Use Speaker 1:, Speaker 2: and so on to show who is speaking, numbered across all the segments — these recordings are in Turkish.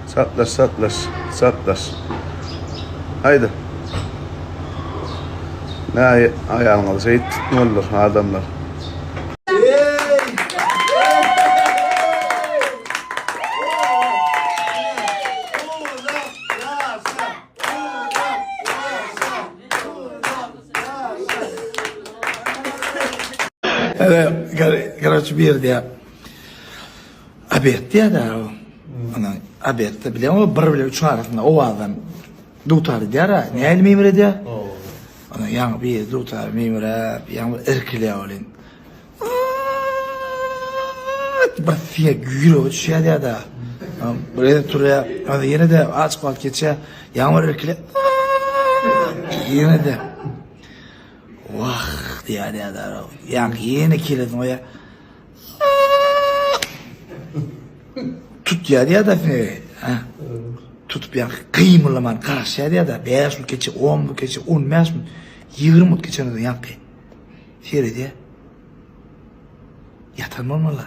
Speaker 1: Satlar. Haydi. Ne ayağın alırsa hiç tutmuyorlar adamlar.
Speaker 2: Garaj bir yerde ya. Abert ya da o. Ana abert biliyor musun? Bir bile üç arasında o adam tutar diyor. Ne elmeyim diyor. Ana yan bir tutar mimre, yan erkile olin. Bafiye gülüyor şey diyor da. Böyle turaya hadi yine de aç kalk geçe yan erkile. Yine de. Vah diyor da. Yan yine kiledin o ya. Tut ya da ne? Tutup yani kıymırlaman karşı ya da 5 mı geçe 10 mu geçe 10 mu 20 mu geçe ne yapı? Şöyle diye. Yatan mı olmalı?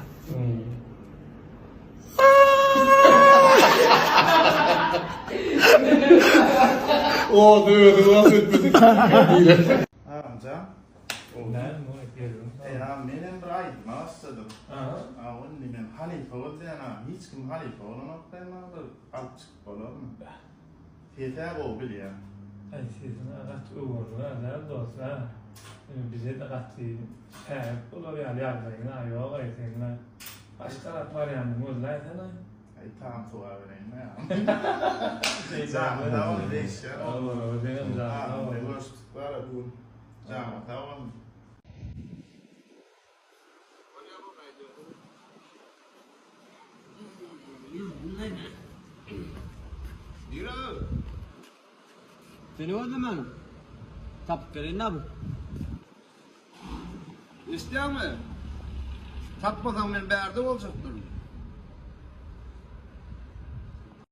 Speaker 3: O diyor nasıl etmedik?
Speaker 1: Amca. Ya benim rahim masladım. Onun ben halife oldu ya hiç kim halife olmak ben abi alçık olur mu? Yeter o biliyor.
Speaker 4: Ay sizin agat uğurlar dostlar. Bize de gatı olur yani yarmayın ayo ayetine. Başka var yani mullay sana.
Speaker 1: Ay tam tuğa vereyim ya. Tamam değiş ya.
Speaker 4: Olur benim de.
Speaker 1: Tamam var bu. Tamam.
Speaker 5: Seni o zaman tapkırın ne bu?
Speaker 3: İstiyor mu? Tatmadan ben berde olacaktır.